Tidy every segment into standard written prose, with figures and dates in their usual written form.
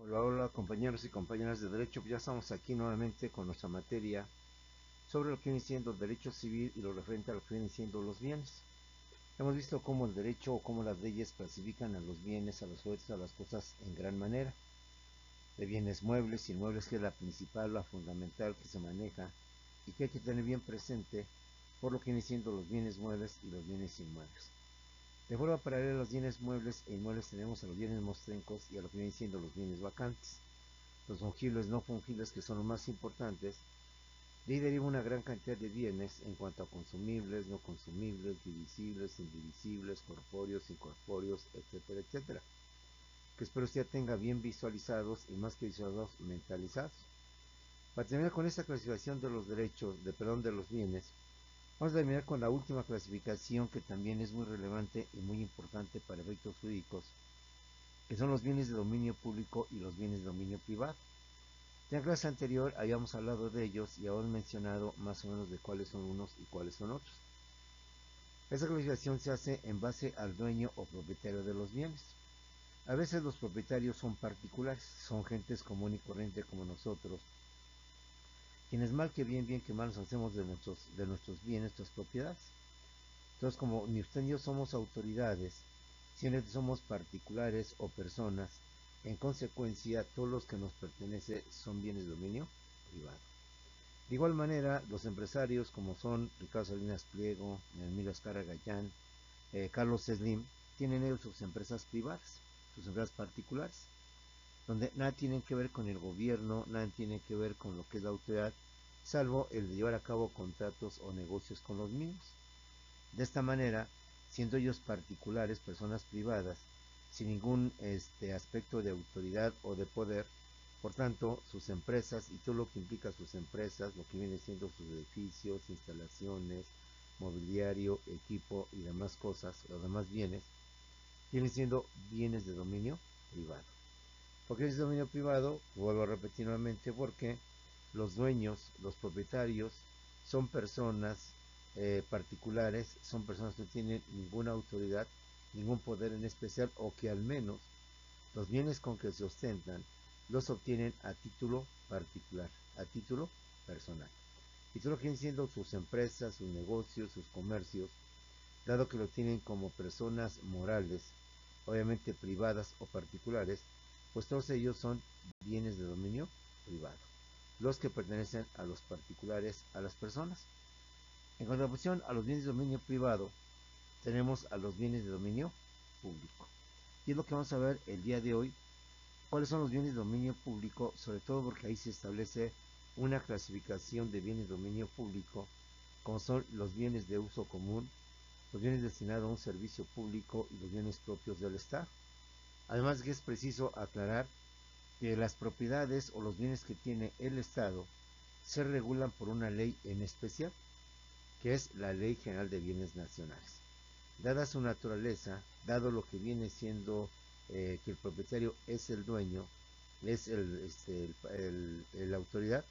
Hola, hola compañeros y compañeras de derecho, pues ya estamos aquí nuevamente con nuestra materia sobre lo que viene siendo el derecho civil y lo referente a lo que vienen siendo los bienes. Hemos visto cómo el derecho o cómo las leyes clasifican a los bienes, a los objetos, a las cosas en gran manera. De bienes muebles y inmuebles, que es la principal, la fundamental que se maneja y que hay que tener bien presente por lo que vienen siendo los bienes muebles y los bienes inmuebles. De forma paralela a los bienes muebles e inmuebles tenemos a los bienes mostrencos y a lo que vienen siendo los bienes vacantes. Los fungibles, no fungibles, que son los más importantes. De ahí deriva una gran cantidad de bienes en cuanto a consumibles, no consumibles, divisibles, indivisibles, corpóreos, incorpóreos, etcétera, etcétera. Que espero usted ya tenga bien visualizados y más que visualizados, mentalizados. Para terminar con esta clasificación de los derechos, de los bienes, vamos a terminar con la última clasificación que también es muy relevante y muy importante para efectos jurídicos, que son los bienes de dominio público y los bienes de dominio privado. En la clase anterior habíamos hablado de ellos y ahora he mencionado más o menos de cuáles son unos y cuáles son otros. Esta clasificación se hace en base al dueño o propietario de los bienes. A veces los propietarios son particulares, son gentes común y corriente como nosotros, quienes mal que bien, bien que mal nos hacemos de nuestros bienes, nuestras propiedades. Entonces, como ni usted ni yo somos autoridades, sino que somos particulares o personas, en consecuencia, todos los que nos pertenecen son bienes de dominio privado. De igual manera, los empresarios como son Ricardo Salinas Pliego, Emilio Azcárraga Gallán, Carlos Slim, tienen ellos sus empresas privadas, sus empresas particulares, donde nada tienen que ver con el gobierno, nada tienen que ver con lo que es la autoridad, salvo el de llevar a cabo contratos o negocios con los mismos. De esta manera, siendo ellos particulares, personas privadas, sin ningún aspecto de autoridad o de poder, por tanto, sus empresas y todo lo que implica sus empresas, lo que viene siendo sus edificios, instalaciones, mobiliario, equipo y demás cosas, los demás bienes, vienen siendo bienes de dominio privado. ¿Por qué es de dominio privado? Vuelvo a repetir nuevamente, porque los dueños, los propietarios, son personas particulares, son personas que no tienen ninguna autoridad, ningún poder en especial, o que al menos los bienes con que se ostentan los obtienen a título particular, a título personal. Y todo lo que vienen siendo sus empresas, sus negocios, sus comercios, dado que lo tienen como personas morales, obviamente privadas o particulares, pues todos ellos son bienes de dominio privado, los que pertenecen a los particulares, a las personas. En contraposición a los bienes de dominio privado, tenemos a los bienes de dominio público. Y es lo que vamos a ver el día de hoy, cuáles son los bienes de dominio público, sobre todo porque ahí se establece una clasificación de bienes de dominio público, como son los bienes de uso común, los bienes destinados a un servicio público y los bienes propios del Estado. Además que es preciso aclarar que las propiedades o los bienes que tiene el Estado se regulan por una ley en especial, que es la Ley General de Bienes Nacionales. Dada su naturaleza, dado lo que viene siendo que el propietario es el dueño, es la autoridad,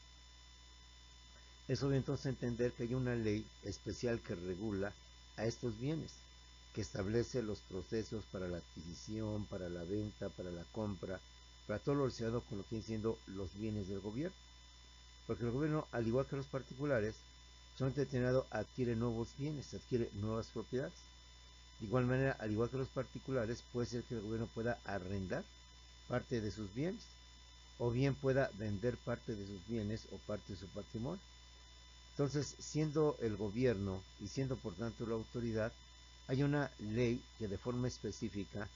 es obvio entonces entender que hay una ley especial que regula a estos bienes, que establece los procesos para la adquisición, para la venta, para la compra, para todo lo relacionado con lo que vienen siendo los bienes del gobierno. Porque el gobierno, al igual que los particulares, son determinados, adquiere nuevos bienes, adquiere nuevas propiedades. De igual manera, al igual que los particulares, puede ser que el gobierno pueda arrendar parte de sus bienes, o bien pueda vender parte de sus bienes o parte de su patrimonio. Entonces, siendo el gobierno y siendo por tanto la autoridad, hay una ley que de forma específica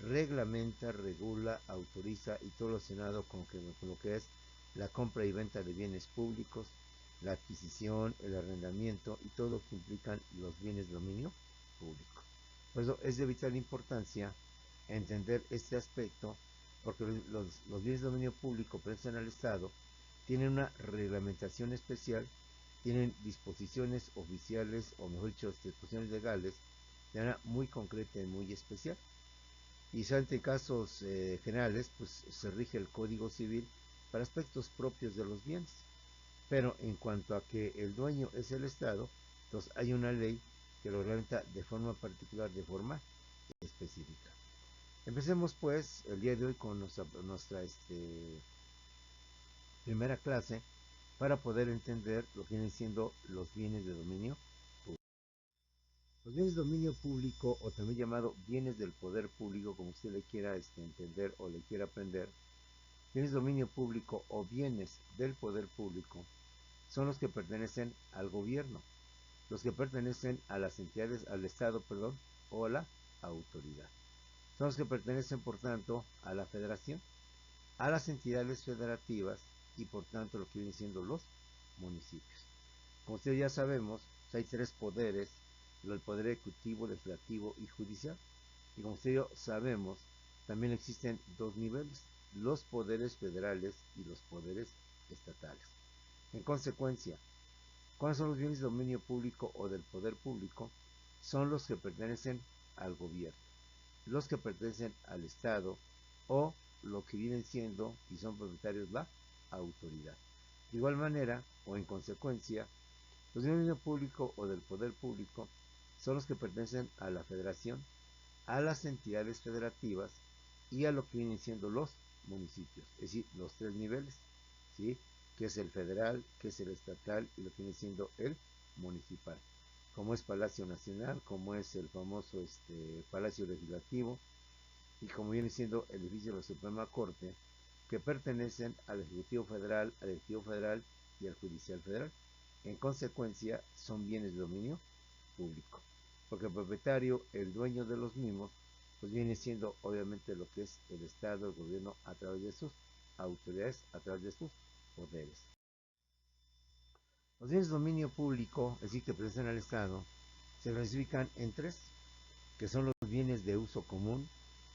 reglamenta, regula, autoriza y todo lo relacionado con lo que es la compra y venta de bienes públicos, la adquisición, el arrendamiento y todo lo que implican los bienes de dominio público. Por eso es de vital importancia entender este aspecto, porque los bienes de dominio público pertenecen al Estado, tienen una reglamentación especial, tienen disposiciones oficiales, o mejor dicho, disposiciones legales, de manera muy concreta y muy especial. Y ante casos generales, pues se rige el Código Civil para aspectos propios de los bienes. Pero en cuanto a que el dueño es el Estado, entonces hay una ley que lo reglamenta de forma particular, de forma específica. Empecemos pues el día de hoy con nuestra primera clase para poder entender lo que vienen siendo los bienes de dominio público. Los bienes de dominio público, o también llamado bienes del poder público, como usted le quiera entender o le quiera aprender, bienes de dominio público o bienes del poder público son los que pertenecen al gobierno, los que pertenecen a las entidades, al Estado, perdón, o a la autoridad. Son los que pertenecen, por tanto, a la federación, a las entidades federativas y, por tanto, lo que vienen siendo los municipios. Como ustedes ya sabemos, hay tres poderes, el poder ejecutivo, legislativo y judicial. Y como ustedes ya sabemos, también existen dos niveles, los poderes federales y los poderes estatales. En consecuencia, ¿cuáles son los bienes de dominio público o del poder público? Son los que pertenecen al gobierno, los que pertenecen al Estado o lo que vienen siendo y son propietarios la autoridad. De igual manera, o en consecuencia, los bienes del público o del poder público son los que pertenecen a la federación, a las entidades federativas y a lo que vienen siendo los municipios, es decir, los tres niveles, ¿sí? Que es el federal, que es el estatal y lo que viene siendo el municipal, como es Palacio Nacional, como es el famoso Palacio Legislativo y como viene siendo el edificio de la Suprema Corte, que pertenecen al Ejecutivo Federal y al Judicial Federal. En consecuencia, son bienes de dominio público, porque el propietario, el dueño de los mismos, pues viene siendo obviamente lo que es el Estado, el gobierno, a través de sus autoridades, a través de sus poderes. Los bienes de dominio público, es decir, que pertenecen al Estado, se clasifican en tres, que son los bienes de uso común,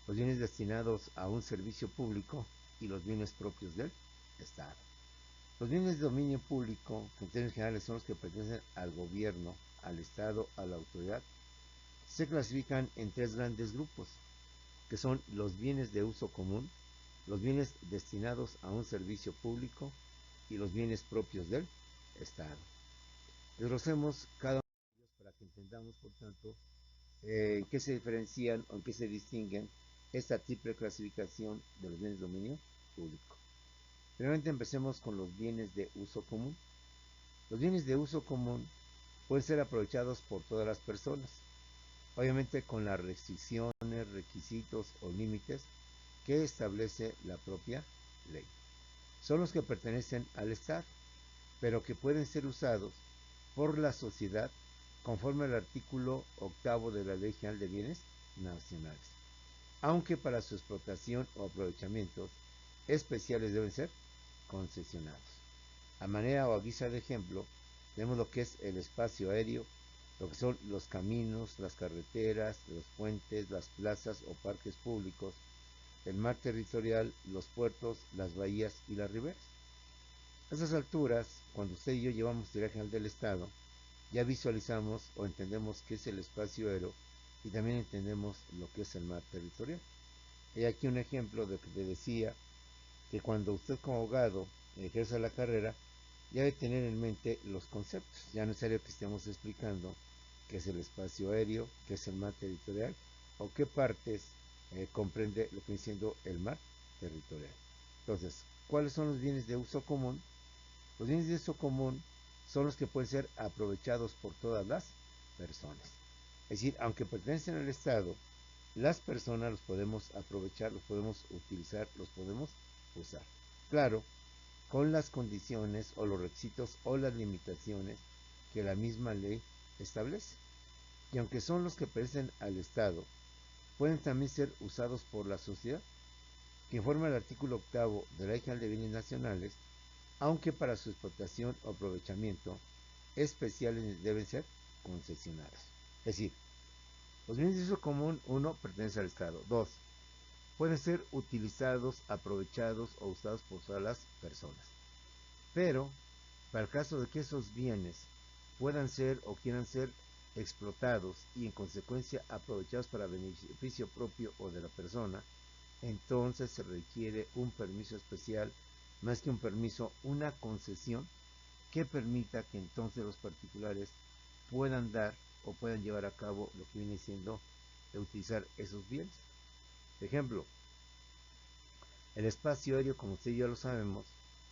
los bienes destinados a un servicio público y los bienes propios del Estado. Los bienes de dominio público, que en términos generales son los que pertenecen al gobierno, al Estado, a la autoridad, se clasifican en tres grandes grupos, que son los bienes de uso común, los bienes destinados a un servicio público y los bienes propios del Estado. Desglosemos cada uno de ellos para que entendamos, por tanto, en qué se diferencian o en qué se distinguen esta triple clasificación de los bienes de dominio público. Primeramente empecemos con los bienes de uso común. Los bienes de uso común pueden ser aprovechados por todas las personas, obviamente con las restricciones, requisitos o límites que establece la propia ley. Son los que pertenecen al Estado, pero que pueden ser usados por la sociedad conforme al artículo 8 de la Ley General de Bienes Nacionales, aunque para su explotación o aprovechamientos especiales deben ser concesionados. A manera o a guisa de ejemplo, tenemos lo que es el espacio aéreo, lo que son los caminos, las carreteras, los puentes, las plazas o parques públicos, el mar territorial, los puertos, las bahías y las riberas. A esas alturas, cuando usted y yo llevamos Dirección General del Estado, ya visualizamos o entendemos qué es el espacio aéreo y también entendemos lo que es el mar territorial. Hay aquí un ejemplo de que te decía que cuando usted como abogado ejerza la carrera, ya debe tener en mente los conceptos. Ya no es necesario que estemos explicando qué es el espacio aéreo, qué es el mar territorial o qué partes comprende lo que viene siendo el mar territorial. Entonces, ¿cuáles son los bienes de uso común? Los bienes de uso común son los que pueden ser aprovechados por todas las personas. Es decir, aunque pertenecen al Estado, las personas los podemos aprovechar, los podemos utilizar, los podemos usar. Claro, con las condiciones o los requisitos o las limitaciones que la misma ley establece. Y aunque son los que pertenecen al Estado, pueden también ser usados por la sociedad, que informa el artículo 8 de la Ley General de Bienes Nacionales, aunque para su explotación o aprovechamiento especiales deben ser concesionados. Es decir, los bienes de uso común, uno, pertenece al Estado. Dos, pueden ser utilizados, aprovechados o usados por todas las personas. Pero, para el caso de que esos bienes puedan ser o quieran ser explotados y en consecuencia aprovechados para beneficio propio o de la persona, entonces se requiere un permiso especial, más que un permiso, una concesión que permita que entonces los particulares puedan dar o puedan llevar a cabo lo que viene siendo de utilizar esos bienes. Ejemplo, el espacio aéreo, como ustedes ya lo sabemos,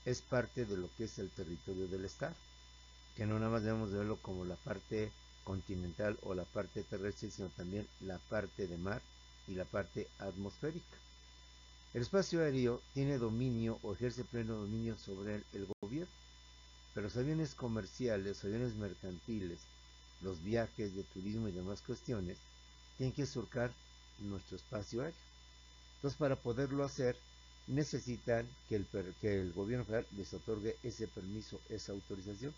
es parte de lo que es el territorio del Estado, que no nada más debemos de verlo como la parte continental o la parte terrestre, sino también la parte de mar y la parte atmosférica. El espacio aéreo tiene dominio o ejerce pleno dominio sobre el gobierno, pero los aviones comerciales, los aviones mercantiles, los viajes de turismo y demás cuestiones, tienen que surcar nuestro espacio aéreo. Entonces, para poderlo hacer, necesitan que el gobierno federal les otorgue ese permiso, esa autorización,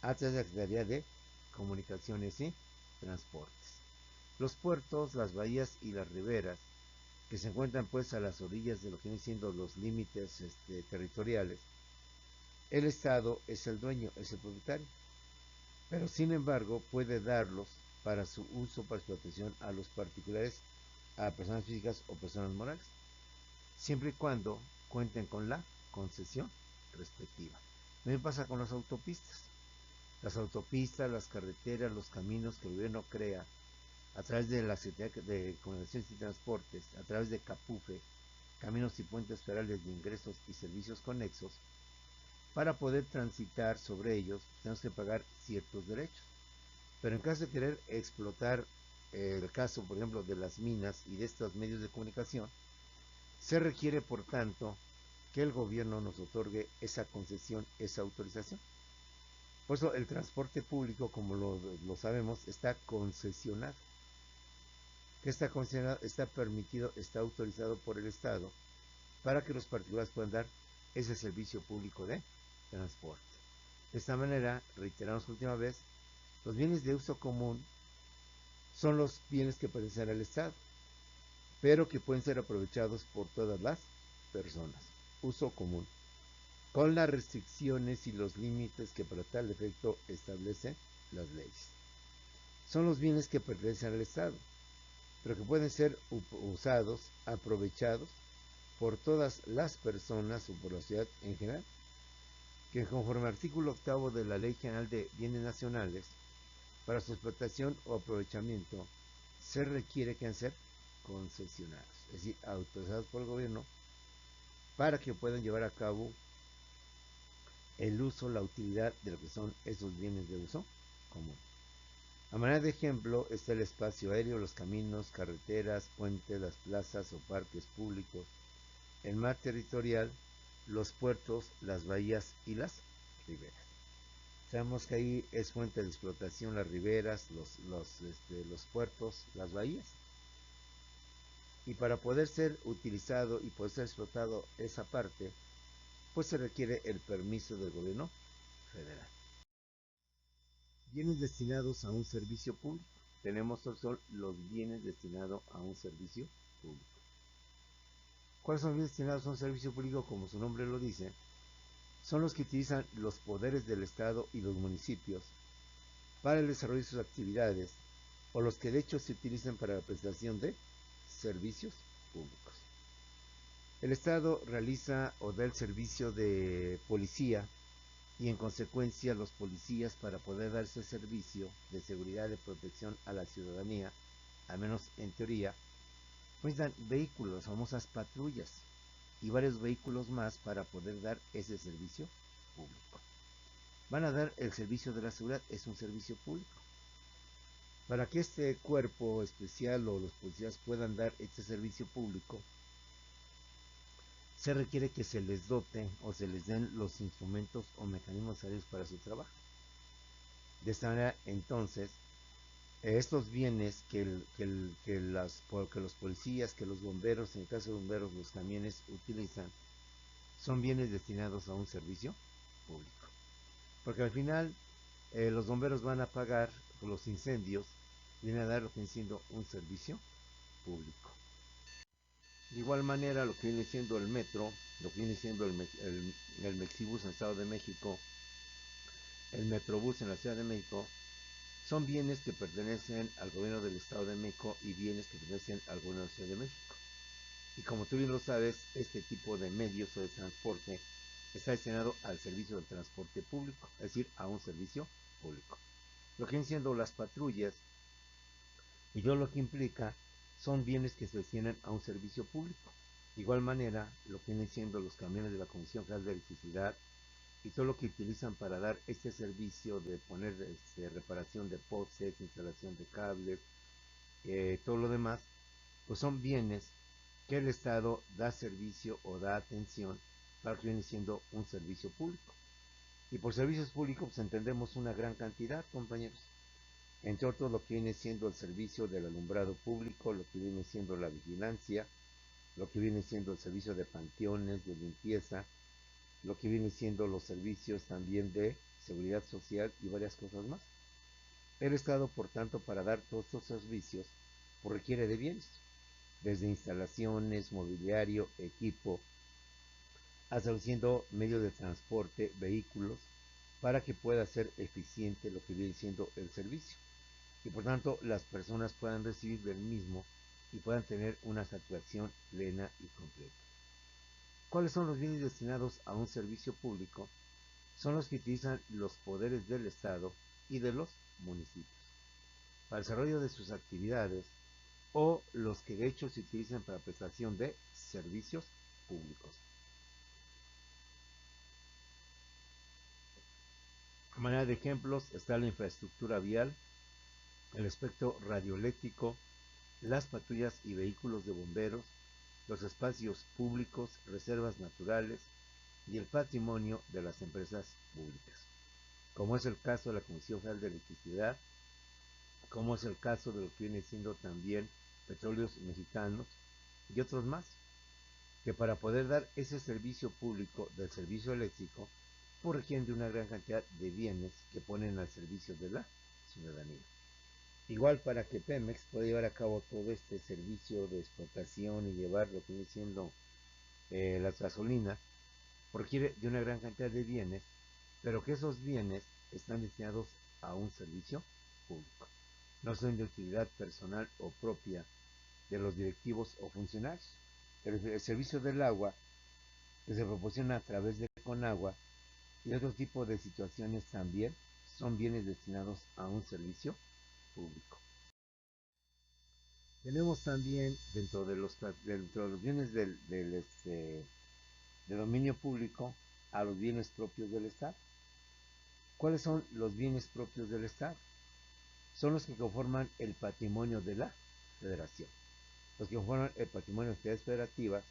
a través de la Secretaría de Comunicaciones y Transportes. Los puertos, las bahías y las riberas, que se encuentran pues a las orillas de lo que vienen siendo los límites territoriales, el Estado es el dueño, es el propietario, pero sin embargo puede darlos para su uso, para explotación a los particulares, a personas físicas o personas morales, siempre y cuando cuenten con la concesión respectiva. Lo mismo pasa con las autopistas. Las autopistas, las carreteras, los caminos que el gobierno crea a través de la Secretaría de Comunicaciones y Transportes, a través de CAPUFE, caminos y puentes federales de ingresos y servicios conexos, para poder transitar sobre ellos tenemos que pagar ciertos derechos. Pero en caso de querer explotar el caso, por ejemplo, de las minas y de estos medios de comunicación, se requiere, por tanto, que el gobierno nos otorgue esa concesión, esa autorización. Por eso el transporte público, como lo sabemos, está concesionado. Que está concesionado, está permitido, está autorizado por el Estado para que los particulares puedan dar ese servicio público de transporte. De esta manera, reiteramos por última vez, los bienes de uso común son los bienes que pertenecen al Estado, pero que pueden ser aprovechados por todas las personas. Uso común, con las restricciones y los límites que para tal efecto establecen las leyes. Son los bienes que pertenecen al Estado, pero que pueden ser usados, aprovechados por todas las personas o por la sociedad en general, que conforme al artículo 8 de la Ley General de Bienes Nacionales, para su explotación o aprovechamiento, se requiere que ser concesionados, es decir, autorizados por el gobierno para que puedan llevar a cabo el uso, la utilidad de lo que son esos bienes de uso común. A manera de ejemplo está el espacio aéreo, los caminos, carreteras, puentes, las plazas o parques públicos, el mar territorial, los puertos, las bahías y las riberas. Sabemos que ahí es fuente de explotación las riberas, los puertos, las bahías. Y para poder ser utilizado y poder ser explotado esa parte, pues se requiere el permiso del gobierno federal. Bienes destinados a un servicio público. Tenemos son los bienes destinados a un servicio público. ¿Cuáles son los bienes destinados a un servicio público? Como su nombre lo dice, son los que utilizan los poderes del Estado y los municipios para el desarrollo de sus actividades, o los que de hecho se utilizan para la prestación de servicios públicos. El Estado realiza o da el servicio de policía y en consecuencia los policías, para poder dar ese servicio de seguridad y de protección a la ciudadanía, al menos en teoría, pues dan vehículos, las famosas patrullas, y varios vehículos más para poder dar ese servicio público. Van a dar el servicio de la seguridad, es un servicio público. Para que este cuerpo especial o los policías puedan dar este servicio público, se requiere que se les dote o se les den los instrumentos o mecanismos necesarios para su trabajo. De esta manera, entonces, estos bienes que los policías, que los bomberos, en el caso de bomberos, los camiones utilizan, son bienes destinados a un servicio público. Porque al final, los bomberos van a pagar por los incendios, vienen a dar lo que viene siendo un servicio público. De igual manera, lo que viene siendo el metro, lo que viene siendo el Mexibus en el Estado de México, el Metrobús en la Ciudad de México, son bienes que pertenecen al gobierno del Estado de México y bienes que pertenecen al gobierno de la Ciudad de México. Y como tú bien lo sabes, este tipo de medios o de transporte está destinado al servicio del transporte público, es decir, a un servicio público. Lo que vienen siendo las patrullas, y yo lo que implica son bienes que se destinan a un servicio público. De igual manera, lo que vienen siendo los camiones de la Comisión Federal de Electricidad y todo lo que utilizan para dar este servicio de poner reparación de postes, instalación de cables, todo lo demás, pues son bienes que el Estado da servicio o da atención para que viene siendo un servicio público. Y por servicios públicos pues, entendemos una gran cantidad, compañeros. Entre otros lo que viene siendo el servicio del alumbrado público, lo que viene siendo la vigilancia, lo que viene siendo el servicio de panteones, de limpieza, lo que viene siendo los servicios también de seguridad social y varias cosas más. El Estado, por tanto, para dar todos estos servicios, pues requiere de bienes, desde instalaciones, mobiliario, equipo, hasta siendo medios de transporte, vehículos, para que pueda ser eficiente lo que viene siendo el servicio. Y por tanto, las personas puedan recibir del mismo y puedan tener una satisfacción plena y completa. ¿Cuáles son los bienes destinados a un servicio público? Son los que utilizan los poderes del Estado y de los municipios para el desarrollo de sus actividades o los que de hecho se utilizan para prestación de servicios públicos. A manera de ejemplos está la infraestructura vial, el espectro radioeléctrico, las patrullas y vehículos de bomberos, los espacios públicos, reservas naturales y el patrimonio de las empresas públicas, como es el caso de la Comisión Federal de Electricidad, como es el caso de lo que viene siendo también Petróleos Mexicanos y otros más, que para poder dar ese servicio público del servicio eléctrico, pues requieren de una gran cantidad de bienes que ponen al servicio de la ciudadanía. Igual para que Pemex pueda llevar a cabo todo este servicio de explotación y llevar lo que viene siendo las gasolinas, requiere de una gran cantidad de bienes, pero que esos bienes están destinados a un servicio público. No son de utilidad personal o propia de los directivos o funcionarios. El servicio del agua que se proporciona a través de Conagua y otro tipo de situaciones también son bienes destinados a un servicio público. Tenemos también dentro de los bienes de dominio público a los bienes propios del Estado. ¿Cuáles son los bienes propios del Estado? Son los que conforman el patrimonio de la Federación, los que conforman el patrimonio de entidades federativas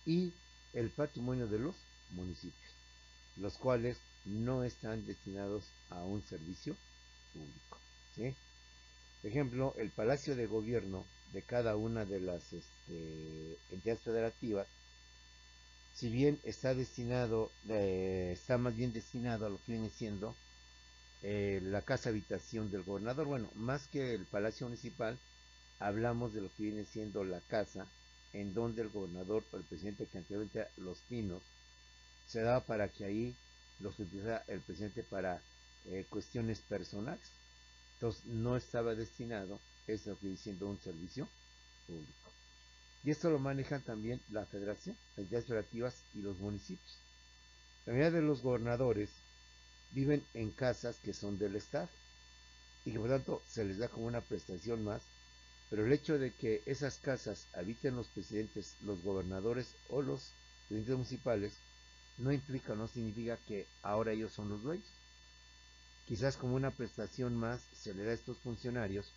y el patrimonio de los municipios, los cuales no están destinados a un servicio público. ¿Sí? Por ejemplo, el Palacio de Gobierno de cada una de las entidades federativas, si bien está más bien destinado a lo que viene siendo la casa habitación del gobernador. Bueno, más que el Palacio Municipal, hablamos de lo que viene siendo la casa en donde el gobernador o el presidente, que anteriormente Los Pinos, se daba para que ahí los utilizara el presidente para cuestiones personales. Entonces no estaba destinado, es lo que viene siendo un servicio público. Y esto lo manejan también la federación, las entidades federativas y los municipios. La mayoría de los gobernadores viven en casas que son del Estado y que por tanto se les da como una prestación más, pero el hecho de que esas casas habiten los presidentes, los gobernadores o los presidentes municipales no implica, no significa que ahora ellos son los dueños. Quizás como una prestación más se le da a estos funcionarios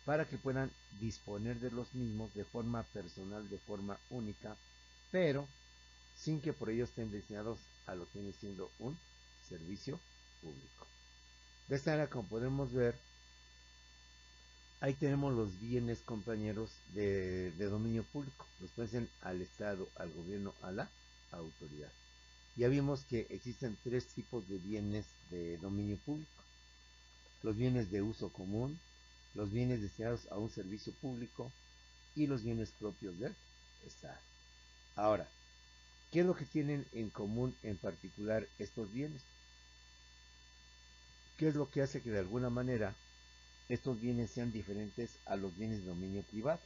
para que puedan disponer de los mismos de forma personal, de forma única, pero sin que por ello estén destinados a lo que viene siendo un servicio público. De esta manera, como podemos ver, ahí tenemos los bienes, compañeros, de dominio público. Los pertenecen al Estado, al gobierno, a la autoridad. Ya vimos que existen tres tipos de bienes de dominio público. Los bienes de uso común, los bienes destinados a un servicio público y los bienes propios del Estado. Ahora, ¿qué es lo que tienen en común en particular estos bienes? ¿Qué es lo que hace que de alguna manera estos bienes sean diferentes a los bienes de dominio privado?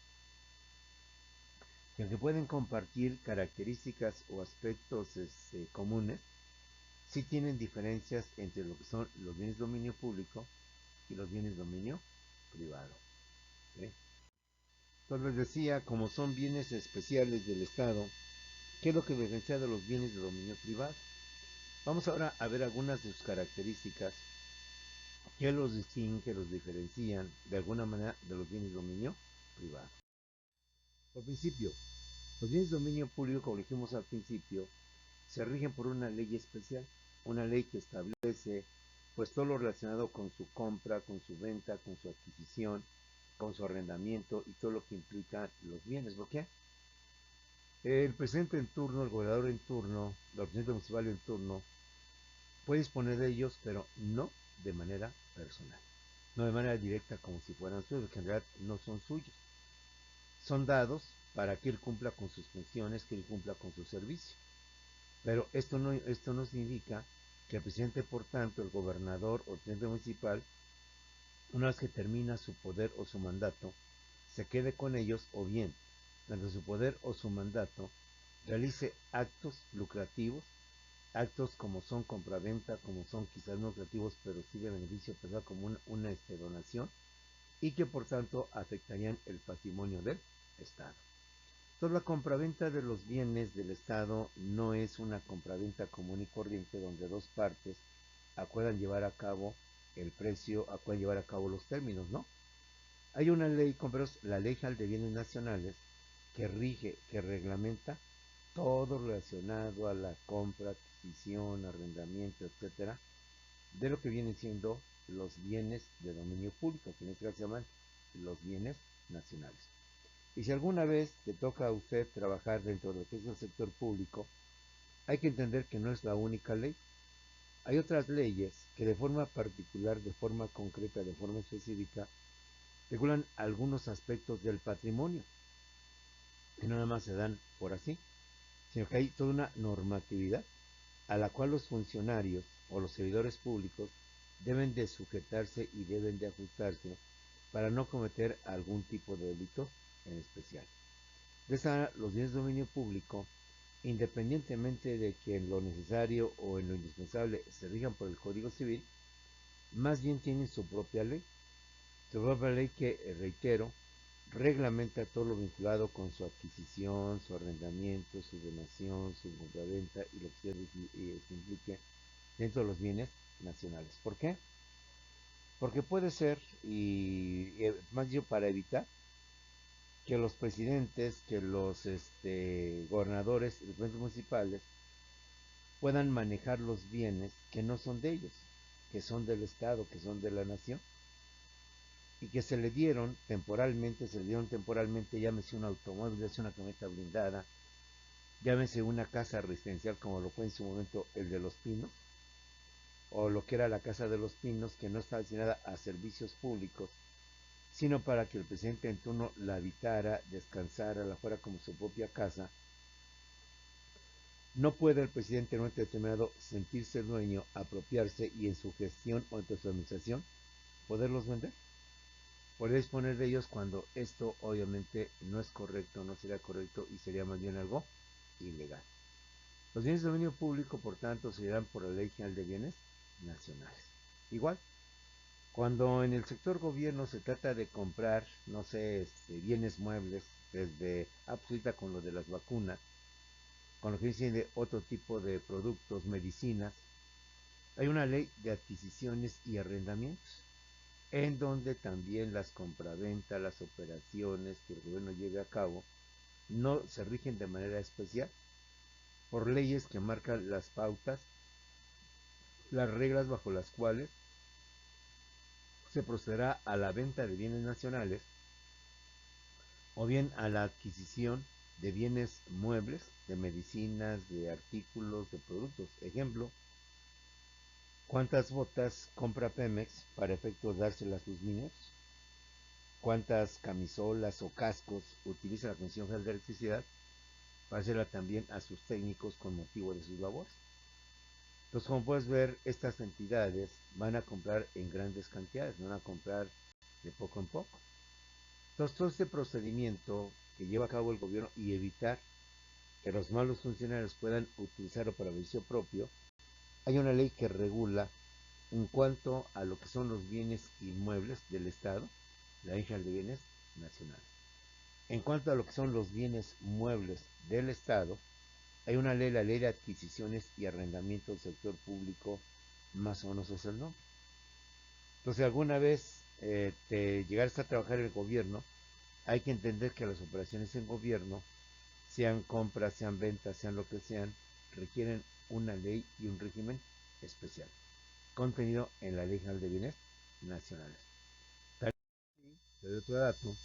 Que aunque pueden compartir características o aspectos comunes, sí tienen diferencias entre lo que son los bienes de dominio público y los bienes de dominio privado. ¿Sí? Entonces les decía, como son bienes especiales del Estado, ¿qué es lo que diferencia de los bienes de dominio privado? Vamos ahora a ver algunas de sus características que los distinguen, que los diferencian de alguna manera de los bienes de dominio privado. Por principio, los bienes de dominio público, como dijimos al principio, se rigen por una ley especial, una ley que establece pues todo lo relacionado con su compra, con su venta, con su adquisición, con su arrendamiento y todo lo que implica los bienes. ¿Por qué? El presidente en turno, el gobernador en turno, el presidente municipal en turno, puede disponer de ellos, pero no de manera personal, no de manera directa como si fueran suyos, que en realidad no son suyos. Son dados para que él cumpla con sus funciones, que él cumpla con su servicio. Pero esto no significa que el presidente, por tanto, el gobernador o el presidente municipal, una vez que termina su poder o su mandato, se quede con ellos o bien, durante su poder o su mandato, realice actos lucrativos, actos como son compraventa, como son quizás no lucrativos, pero sí de beneficio personal, como una donación, y que por tanto afectarían el patrimonio del Estado. Entonces, la compraventa de los bienes del Estado no es una compraventa común y corriente donde dos partes acuerdan llevar a cabo el precio, acuerdan llevar a cabo los términos, ¿no? Hay una ley, compañeros, la Ley General de Bienes Nacionales, que rige, que reglamenta todo relacionado a la compra, adquisición, arrendamiento, etcétera, de lo que vienen siendo los bienes de dominio público, que en este caso se llaman los bienes nacionales. Y si alguna vez te toca a usted trabajar dentro de lo que es el sector público, hay que entender que no es la única ley. Hay otras leyes que de forma particular, de forma concreta, de forma específica, regulan algunos aspectos del patrimonio, que no nada más se dan por así, sino que hay toda una normatividad a la cual los funcionarios o los servidores públicos deben de sujetarse y deben de ajustarse para no cometer algún tipo de delito en especial. De esa, los bienes de dominio público, independientemente de que en lo necesario o en lo indispensable se rijan por el Código Civil, más bien tienen su propia ley que, reitero, reglamenta todo lo vinculado con su adquisición, su arrendamiento, su donación, su compraventa y lo que se implique dentro de los bienes nacionales. ¿Por qué? Porque puede ser, y más bien para evitar que los presidentes, que los gobernadores y los presidentes municipales puedan manejar los bienes que no son de ellos, que son del Estado, que son de la nación, y que se le dieron temporalmente, llámese un automóvil, llámese una camioneta blindada, llámese una casa residencial como lo fue en su momento el de Los Pinos, o lo que era la Casa de los Pinos, que no está destinada a servicios públicos, sino para que el presidente en turno la habitara, descansara, la fuera como su propia casa. No puede el presidente en un momento determinado sentirse dueño, apropiarse y en su gestión o en su administración poderlos vender. Poder disponer de ellos cuando esto obviamente no es correcto, no sería correcto y sería más bien algo ilegal. Los bienes de dominio público, por tanto, se irán por la Ley General de Bienes Nacionales. Igual, cuando en el sector gobierno se trata de comprar, no sé, bienes muebles, desde ahorita con lo de las vacunas, con lo que dicen de otro tipo de productos, medicinas, hay una ley de adquisiciones y arrendamientos, en donde también las compraventas, las operaciones que el gobierno lleve a cabo, no se rigen de manera especial por leyes que marcan las pautas, las reglas bajo las cuales se procederá a la venta de bienes nacionales o bien a la adquisición de bienes muebles, de medicinas, de artículos, de productos. Ejemplo, ¿cuántas botas compra Pemex para efectos dárselas a sus mineros? ¿Cuántas camisolas o cascos utiliza la Comisión Federal de Electricidad para hacerla también a sus técnicos con motivo de sus labores? Entonces, como puedes ver, estas entidades van a comprar en grandes cantidades, van a comprar de poco en poco. Entonces, todo este procedimiento que lleva a cabo el gobierno y evitar que los malos funcionarios puedan utilizarlo para beneficio propio, hay una ley que regula en cuanto a lo que son los bienes inmuebles del Estado, la Ley General de Bienes Nacionales. En cuanto a lo que son los bienes muebles del Estado, hay una ley, la ley de adquisiciones y arrendamiento del sector público, más o menos es el nombre. Entonces, alguna vez te llegaras a trabajar en el gobierno, hay que entender que las operaciones en gobierno, sean compras, sean ventas, sean lo que sean, requieren una ley y un régimen especial, contenido en la Ley General de Bienes Nacionales. Te doy otro dato,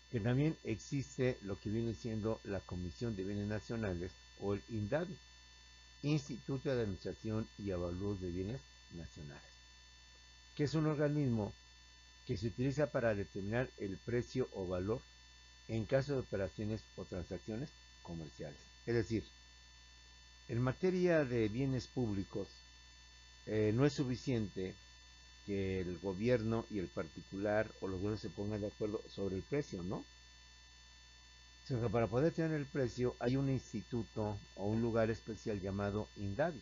que también existe lo que viene siendo la Comisión de Bienes Nacionales o el INDABI, Instituto de Administración y Avalúos de Bienes Nacionales, que es un organismo que se utiliza para determinar el precio o valor en caso de operaciones o transacciones comerciales. Es decir, en materia de bienes públicos, no es suficiente que el gobierno y el particular o los gobiernos se pongan de acuerdo sobre el precio, ¿no? Sino que para poder tener el precio hay un instituto o un lugar especial llamado INDAVI,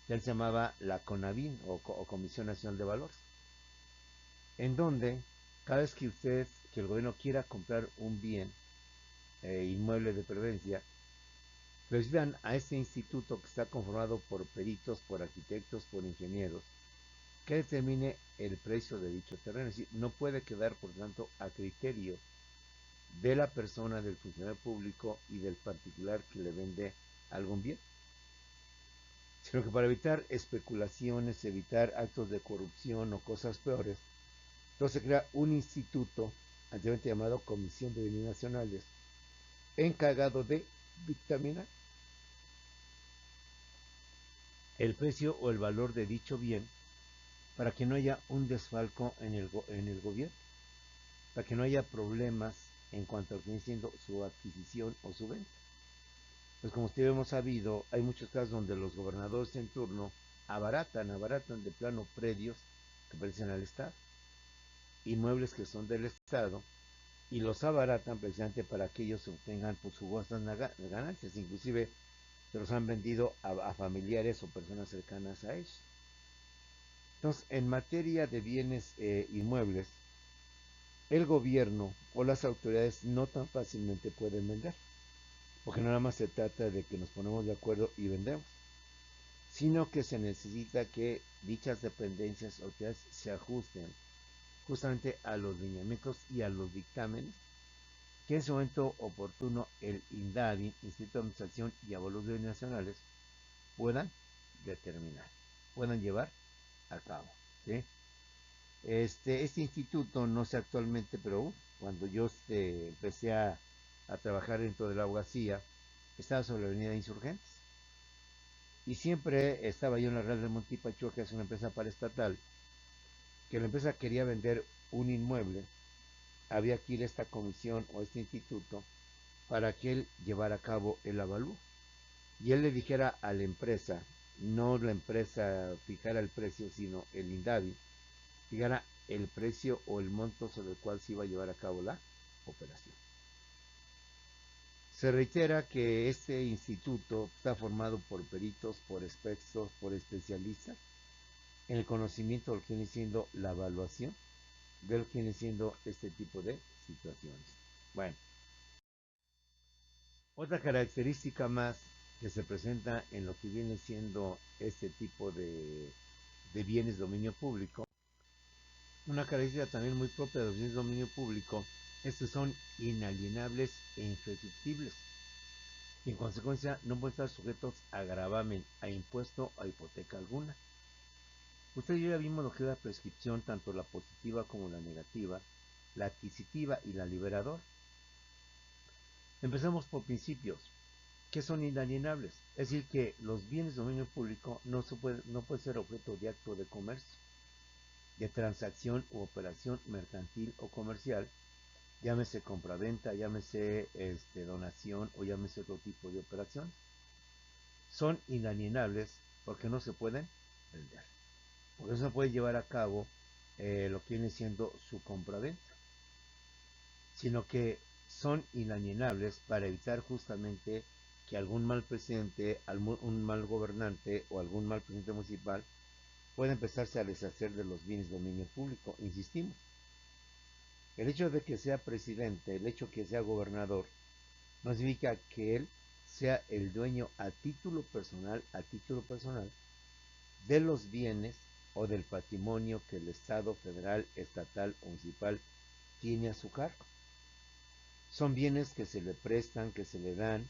que él se llamaba la CONAVIN o Comisión Nacional de Valores, en donde cada vez que el gobierno quiera comprar un bien inmueble de preferencia, solicitan a este instituto que está conformado por peritos, por arquitectos, por ingenieros, que determine el precio de dicho terreno. Es decir, no puede quedar, por tanto, a criterio de la persona, del funcionario público y del particular que le vende algún bien, sino que para evitar especulaciones, evitar actos de corrupción o cosas peores, entonces se crea un instituto anteriormente llamado Comisión de Bienes Nacionales, encargado de dictaminar el precio o el valor de dicho bien para que no haya un desfalco en el gobierno, para que no haya problemas en cuanto a lo que viene siendo su adquisición o su venta. Pues como ustedes hemos sabido, hay muchos casos donde los gobernadores en turno abaratan de plano predios que pertenecen al Estado, inmuebles que son del Estado, y los abaratan precisamente para que ellos obtengan pues, jugosas ganancias, inclusive se los han vendido a familiares o personas cercanas a ellos. Entonces, en materia de bienes inmuebles, el gobierno o las autoridades no tan fácilmente pueden vender, porque no nada más se trata de que nos ponemos de acuerdo y vendemos, sino que se necesita que dichas dependencias o autoridades se ajusten justamente a los lineamientos y a los dictámenes que en su momento oportuno el INDABI, Instituto de Administración y Avalúos de Bienes Nacionales, puedan determinar, puedan llevar a cabo. ¿Sí? Este instituto, no sé actualmente, pero cuando yo empecé a trabajar dentro de la abogacía, estaba sobre la avenida Insurgentes. Y siempre estaba yo en la Real de Montipacho, que es una empresa paraestatal, que la empresa quería vender un inmueble. Había que ir a esta comisión o este instituto para que él llevara a cabo el avalúo. Y él le dijera a la empresa, no la empresa fijara el precio, sino el INDAVI, fijara el precio o el monto sobre el cual se iba a llevar a cabo la operación. Se reitera que este instituto está formado por peritos, por expertos, por especialistas en el conocimiento de lo que viene siendo la evaluación de lo que viene siendo este tipo de situaciones. Bueno, otra característica más que se presenta en lo que viene siendo este tipo de bienes de dominio público, una característica también muy propia de los bienes de dominio público, estos son inalienables e indestructibles y en consecuencia no pueden estar sujetos a gravamen, a impuesto o a hipoteca alguna. Usted y yo ya vimos lo que es la prescripción, tanto la positiva como la negativa, la adquisitiva y la liberadora. Empezamos por principios, que son inalienables, es decir, que los bienes de dominio público no pueden ser objeto de acto de comercio, de transacción u operación mercantil o comercial, llámese compraventa, llámese donación o llámese otro tipo de operación. Son inalienables porque no se pueden vender. Por eso no puede llevar a cabo lo que viene siendo su compraventa, sino que son inalienables para evitar justamente que algún mal presidente, un mal gobernante o algún mal presidente municipal pueda empezarse a deshacer de los bienes de dominio público. Insistimos, El hecho de que sea presidente, el hecho de que sea gobernador, no significa que él sea el dueño a título personal, de los bienes o del patrimonio que el Estado federal, estatal o municipal tiene a su cargo. Son bienes que se le prestan, que se le dan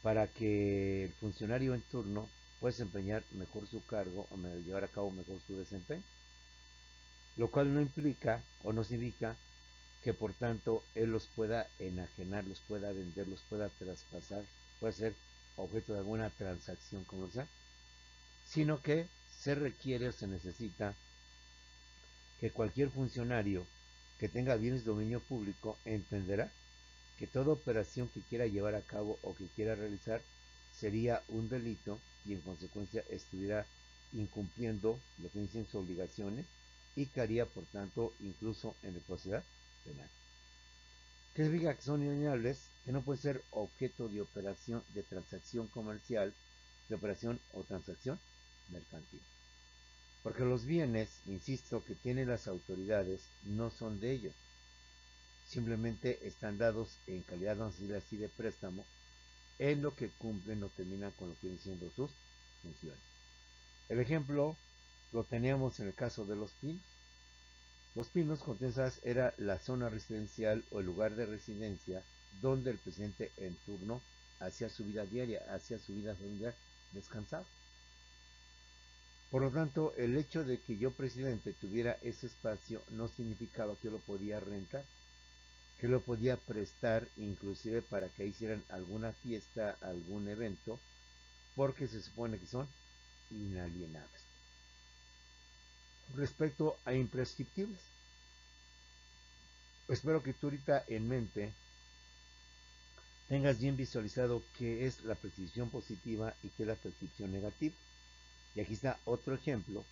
para que el funcionario en turno pueda desempeñar mejor su cargo o llevar a cabo mejor su desempeño. Lo cual no implica o no significa que por tanto él los pueda enajenar, los pueda vender, los pueda traspasar, puede ser objeto de alguna transacción comercial, sino que se requiere o se necesita que cualquier funcionario que tenga bienes de dominio público entenderá que toda operación que quiera llevar a cabo o que quiera realizar sería un delito y en consecuencia estuviera incumpliendo lo que dicen sus obligaciones y caería por tanto incluso en responsabilidad penal. ¿Qué significa que son inalienables? Que no puede ser objeto de operación, de transacción comercial, de operación o transacción mercantil. Porque los bienes, insisto, que tienen las autoridades no son de ellos. Simplemente están dados en calidad, vamos a decir así, de préstamo, en lo que cumplen o terminan con lo que vienen siendo sus funciones. El ejemplo lo teníamos en el caso de Los Pinos. Los Pinos, como tú sabes, era la zona residencial o el lugar de residencia donde el presidente en turno hacía su vida diaria, hacía su vida familiar, descansaba. Por lo tanto, el hecho de que yo, presidente, tuviera ese espacio no significaba que yo lo podía rentar, que lo podía prestar inclusive para que hicieran alguna fiesta, algún evento, porque se supone que son inalienables. Respecto a imprescriptibles, espero que tú ahorita en mente tengas bien visualizado qué es la prescripción positiva y qué es la prescripción negativa. Y aquí está otro ejemplo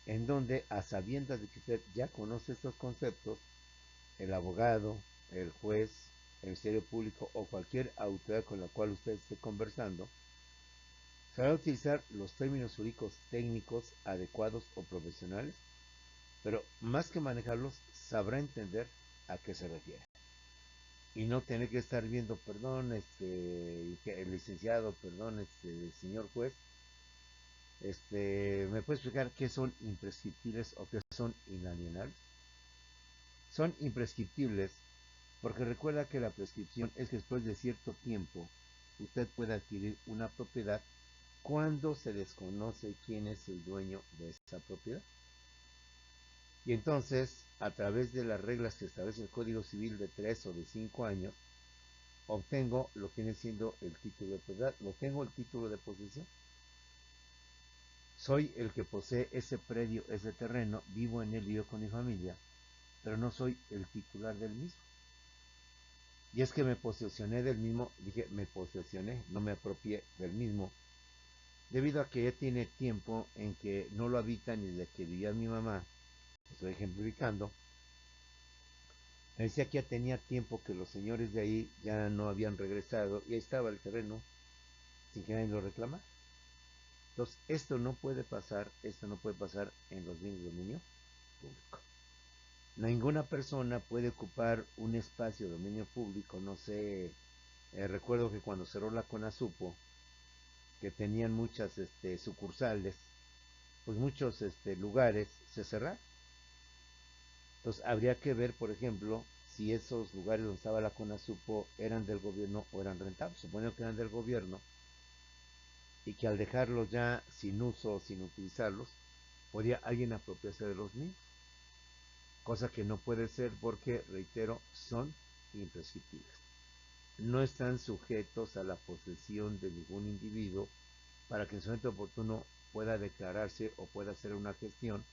en donde, a sabiendas de que usted ya conoce estos conceptos, el abogado, el juez, el Ministerio Público o cualquier autoridad con la cual usted esté conversando, sabrá utilizar los términos jurídicos técnicos adecuados o profesionales, pero más que manejarlos, sabrá entender a qué se refiere. Y no tener que estar viendo, perdón, el licenciado, perdón, señor juez, ¿me puede explicar qué son imprescriptibles o qué son inalienables? Son imprescriptibles porque recuerda que la prescripción es que después de cierto tiempo usted puede adquirir una propiedad cuando se desconoce quién es el dueño de esa propiedad. Y entonces, a través de las reglas que establece el Código Civil de 3 o de 5 años, obtengo lo que viene siendo el título de propiedad, obtengo el título de posesión. Soy el que posee ese predio, ese terreno, vivo en él, vivo con mi familia, pero no soy el titular del mismo. Y es que me posesioné del mismo, dije me posesioné, no me apropié del mismo, debido a que ya tiene tiempo en que no lo habita ni desde que vivía mi mamá, estoy ejemplificando, me decía que ya tenía tiempo que los señores de ahí ya no habían regresado y ahí estaba el terreno sin que nadie lo reclamara. Entonces, esto no puede pasar en los bienes de dominio público. Ninguna persona puede ocupar un espacio de dominio público, no sé, recuerdo que cuando cerró la CONASUPO, que tenían muchas sucursales, pues muchos lugares se cerraron. Entonces habría que ver, por ejemplo, si esos lugares donde estaba la CONASUPO eran del gobierno o eran rentables. Suponiendo que eran del gobierno y que al dejarlos ya sin uso, sin utilizarlos, podría alguien apropiarse de los mismos. Cosa que no puede ser porque, reitero, son imprescriptibles. No están sujetos a la posesión de ningún individuo para que en su momento oportuno pueda declararse o pueda hacer una gestión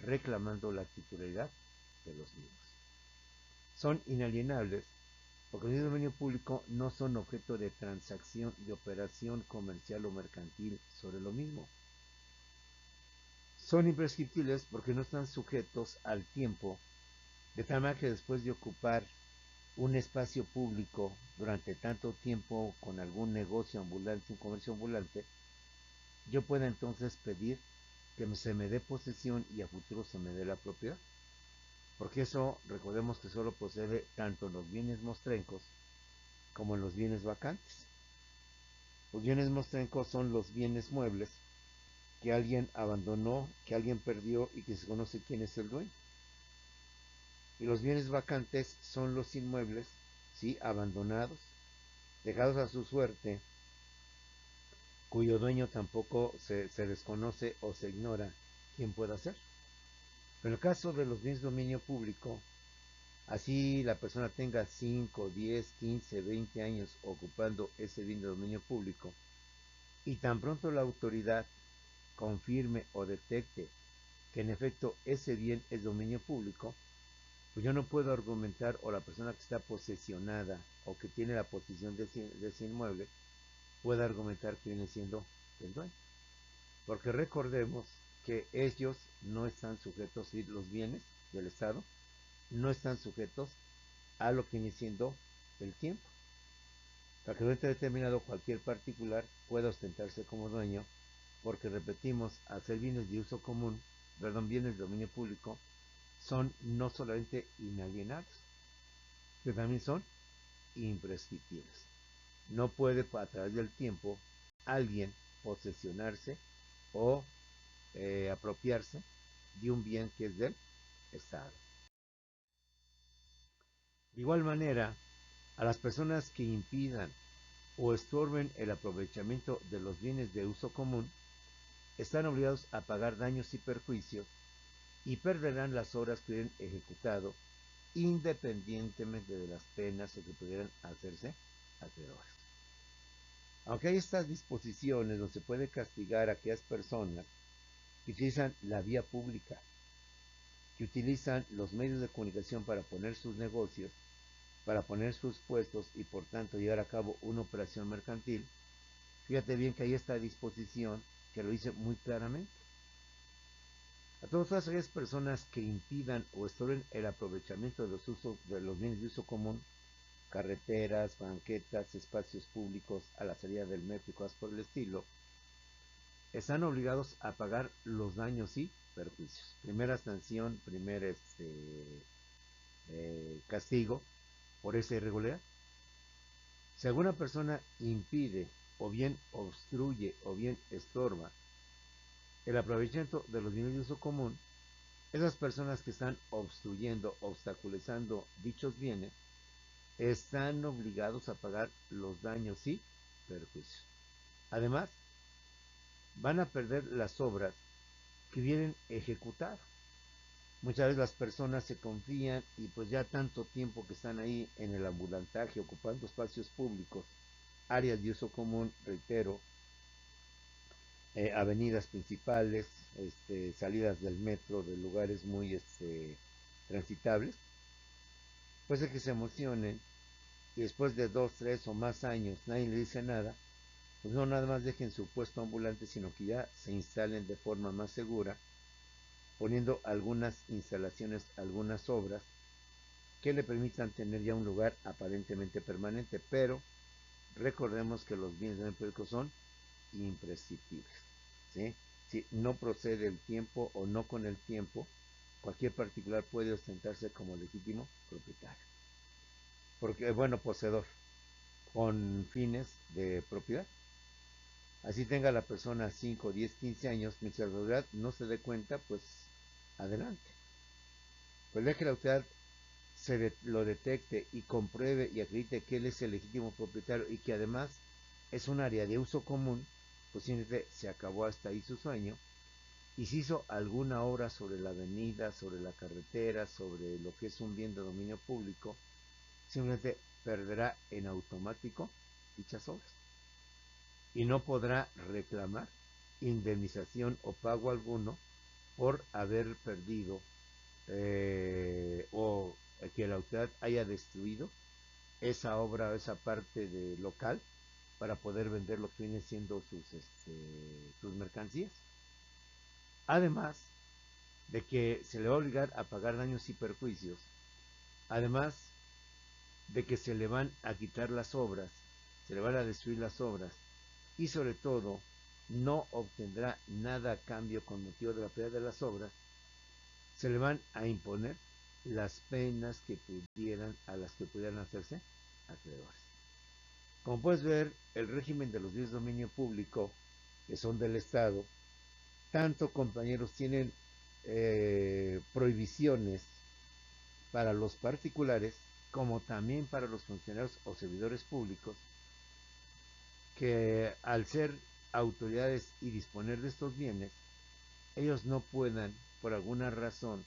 reclamando la titularidad de los mismos. Son inalienables porque los dominio público no son objeto de transacción, de operación comercial o mercantil sobre lo mismo. Son imprescriptibles porque no están sujetos al tiempo, de tal manera que después de ocupar un espacio público durante tanto tiempo con algún negocio ambulante, un comercio ambulante, yo pueda entonces pedir que se me dé posesión y a futuro se me dé la propiedad. porque eso recordemos que solo procede tanto en los bienes mostrencos como en los bienes vacantes. Los bienes mostrencos son los bienes muebles que alguien abandonó, que alguien perdió y que se conoce quién es el dueño. Y los bienes vacantes son los inmuebles, sí, abandonados, dejados a su suerte, cuyo dueño tampoco se desconoce o se ignora quién pueda ser. Pero en el caso de los bienes de dominio público, así la persona tenga 5, 10, 15, 20 años ocupando ese bien de dominio público, y tan pronto la autoridad confirme o detecte que en efecto ese bien es dominio público, pues yo no puedo argumentar, o la persona que está posesionada o que tiene la posesión de ese inmueble puede argumentar que viene siendo el dueño. Porque recordemos que ellos no están sujetos, y los bienes del Estado no están sujetos a lo que viene siendo el tiempo. Para que en un momento determinado cualquier particular pueda ostentarse como dueño, porque repetimos, hacer bienes de uso común, perdón, bienes de dominio público, son no solamente inalienables, que también son imprescriptibles. No puede a través del tiempo alguien posesionarse o apropiarse de un bien que es del Estado. De igual manera, a las personas que impidan o estorben el aprovechamiento de los bienes de uso común, están obligados a pagar daños y perjuicios y perderán las obras que hubieran ejecutado, independientemente de las penas que pudieran hacerse acreedores. Aunque hay estas disposiciones donde se puede castigar a aquellas personas que utilizan la vía pública, que utilizan los medios de comunicación para poner sus negocios, para poner sus puestos y por tanto llevar a cabo una operación mercantil, fíjate bien que hay esta disposición que lo dice muy claramente. A todas aquellas personas que impidan o estorben el aprovechamiento de los bienes de uso común, carreteras, banquetas, espacios públicos, a la salida del metro y cosas por el estilo, están obligados a pagar los daños y perjuicios. Primera sanción, primer castigo por esa irregularidad. Si alguna persona impide o bien obstruye o bien estorba el aprovechamiento de los bienes de uso común, esas personas que están obstruyendo, obstaculizando dichos bienes, están obligados a pagar los daños y perjuicios. Además, van a perder las obras que vienen ejecutar. Muchas veces las personas se confían y pues ya tanto tiempo que están ahí en el ambulantaje, ocupando espacios públicos, áreas de uso común, reitero, avenidas principales, salidas del metro, de lugares muy transitables, pues de que se emocionen y después de 2, 3 o más años nadie le dice nada, pues no nada más dejen su puesto ambulante, sino que ya se instalen de forma más segura, poniendo algunas instalaciones, algunas obras que le permitan tener ya un lugar aparentemente permanente, pero recordemos que los bienes de público son imprescriptibles, ¿sí? Si no procede el tiempo o no con el tiempo, cualquier particular puede ostentarse como legítimo propietario, porque bueno, poseedor, con fines de propiedad. Así tenga la persona 5, 10, 15 años, mientras la autoridad no se dé cuenta, pues adelante. Pues deje la autoridad lo detecte y compruebe y acredite que él es el legítimo propietario y que además es un área de uso común, pues simplemente se acabó hasta ahí su sueño. Y si hizo alguna obra sobre la avenida, sobre la carretera, sobre lo que es un bien de dominio público, simplemente perderá en automático dichas obras y no podrá reclamar indemnización o pago alguno por haber perdido o que la autoridad haya destruido esa obra o esa parte de local para poder vender lo que viene siendo sus mercancías. Además de que se le va a obligar a pagar daños y perjuicios, además de que se le van a quitar las obras, se le van a destruir las obras y sobre todo no obtendrá nada a cambio con motivo de la pérdida de las obras, se le van a imponer las penas a las que pudieran hacerse acreedores. Como puedes ver, el régimen de los bienes de dominio público, que son del Estado, tanto compañeros tienen prohibiciones para los particulares como también para los funcionarios o servidores públicos que al ser autoridades y disponer de estos bienes, ellos no puedan, por alguna razón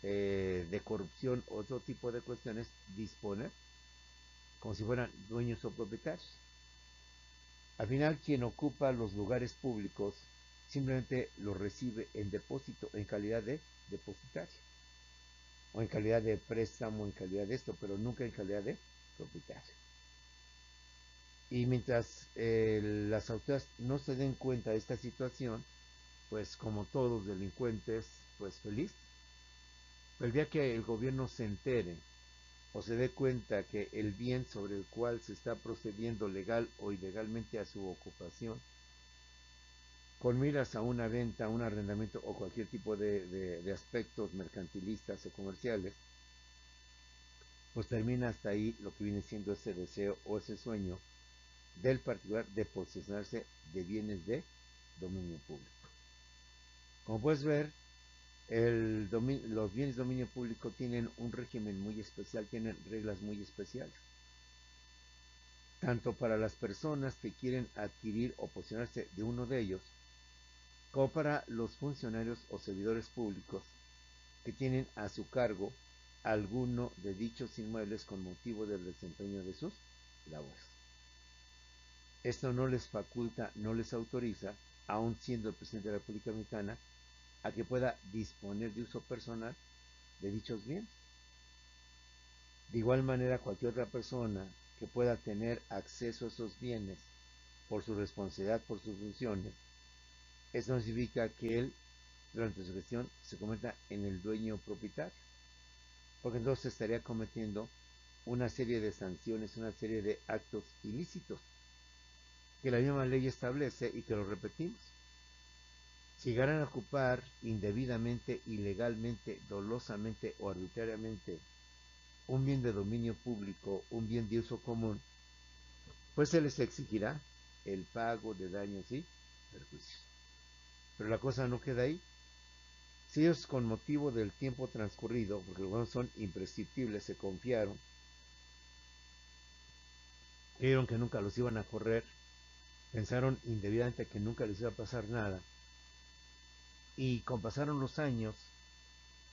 de corrupción o otro tipo de cuestiones, disponer como si fueran dueños o propietarios. Al final, quien ocupa los lugares públicos simplemente los recibe en depósito, en calidad de depositario, o en calidad de préstamo, en calidad de esto, pero nunca en calidad de propietario. Y mientras las autoridades no se den cuenta de esta situación, pues como todos delincuentes, pues feliz. Pero el día que el gobierno se entere o se dé cuenta que el bien sobre el cual se está procediendo legal o ilegalmente a su ocupación, con miras a una venta, a un arrendamiento o cualquier tipo de aspectos mercantilistas o comerciales, pues termina hasta ahí lo que viene siendo ese deseo o ese sueño del particular de posesionarse de bienes de dominio público. Como puedes ver, los bienes de dominio público tienen un régimen muy especial, tienen reglas muy especiales, tanto para las personas que quieren adquirir o posesionarse de uno de ellos, como para los funcionarios o servidores públicos que tienen a su cargo alguno de dichos inmuebles con motivo del desempeño de sus labores. Esto no les faculta, no les autoriza, aun siendo el presidente de la República Mexicana, a que pueda disponer de uso personal de dichos bienes. De igual manera, cualquier otra persona que pueda tener acceso a esos bienes por su responsabilidad, por sus funciones, eso no significa que él, durante su gestión, se convierta en el dueño propietario, porque entonces estaría cometiendo una serie de sanciones, una serie de actos ilícitos que la misma ley establece y que lo repetimos. Si llegaran a ocupar indebidamente, ilegalmente, dolosamente o arbitrariamente un bien de dominio público, un bien de uso común, pues se les exigirá el pago de daños y perjuicios. Pero la cosa no queda ahí. Si ellos, con motivo del tiempo transcurrido, porque los buenos son imprescriptibles, se confiaron, creyeron que nunca los iban a correr, pensaron indebidamente que nunca les iba a pasar nada, y con pasaron los años,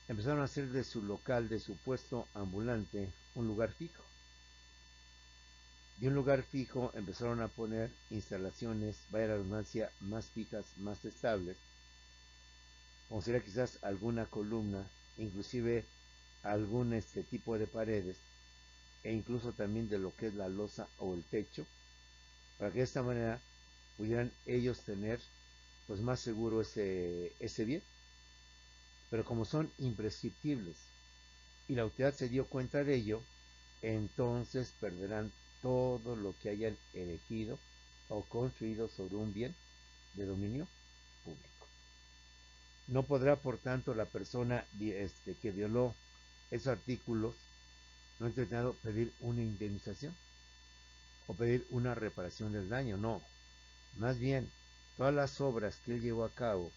empezaron a hacer de su local, de su puesto ambulante, un lugar fijo. De un lugar fijo empezaron a poner instalaciones, vaya la redundancia, más fijas, más estables, como sería quizás alguna columna, inclusive algún tipo de paredes, e incluso también de lo que es la losa o el techo, para que de esta manera pudieran ellos tener pues más seguro ese bien. Pero como son imprescriptibles y la autoridad se dio cuenta de ello, entonces perderán todo lo que hayan elegido o construido sobre un bien de dominio público. No podrá, por tanto, la persona que violó esos artículos no intentado pedir una indemnización o pedir una reparación del daño, no. Más bien, todas las obras que él llevó a cabo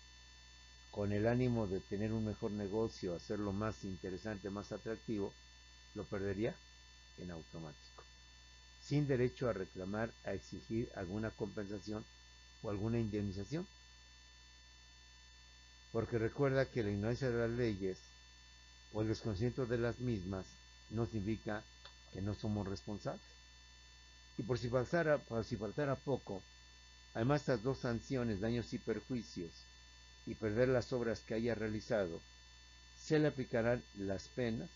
con el ánimo de tener un mejor negocio, hacerlo más interesante, más atractivo, lo perdería en automático, sin derecho a reclamar, a exigir alguna compensación o alguna indemnización. Porque recuerda que la ignorancia de las leyes o el desconocimiento de las mismas no significa que no somos responsables. Y por si faltara poco, además estas dos sanciones, daños y perjuicios, y perder las obras que haya realizado, se le aplicarán las penas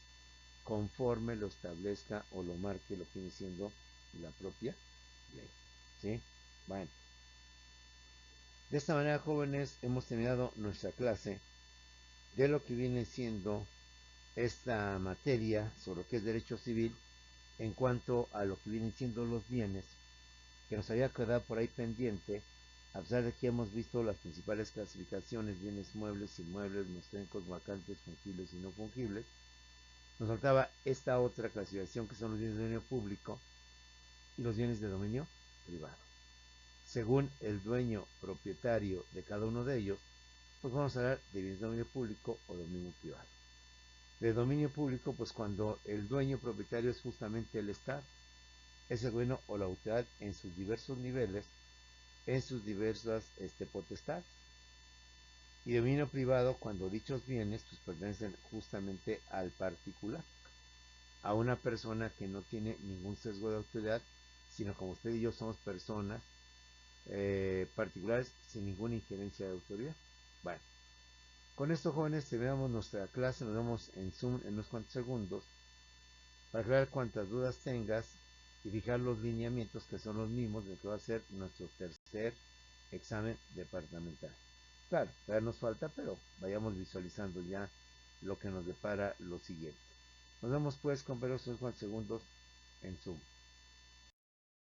conforme lo establezca o lo marque lo que viene siendo la propia ley. ¿Sí? Bueno. De esta manera, jóvenes, hemos terminado nuestra clase de lo que viene siendo esta materia sobre lo que es derecho civil en cuanto a lo que vienen siendo los bienes, que nos había quedado por ahí pendiente, a pesar de que hemos visto las principales clasificaciones, bienes muebles, inmuebles, mostrencos, vacantes, fungibles y no fungibles. Nos faltaba esta otra clasificación que son los bienes de dominio público y los bienes de dominio privado. Según el dueño propietario de cada uno de ellos, pues vamos a hablar de bienes de dominio público o dominio privado. De dominio público, pues cuando el dueño propietario es justamente el Estado, es el dueño o la autoridad en sus diversos niveles, en sus diversas potestades. Y dominio privado, cuando dichos bienes pues pertenecen justamente al particular, a una persona que no tiene ningún sesgo de autoridad, sino como usted y yo somos personas particulares sin ninguna injerencia de autoridad. Bueno, con esto, jóvenes, terminamos nuestra clase. Nos vemos en Zoom en unos cuantos segundos para aclarar cuantas dudas tengas y fijar los lineamientos que son los mismos de que va a ser nuestro tercer examen departamental. Claro, todavía nos falta, pero vayamos visualizando ya lo que nos depara lo siguiente. Nos vemos pues, compañeros, unos cuantos segundos en Zoom.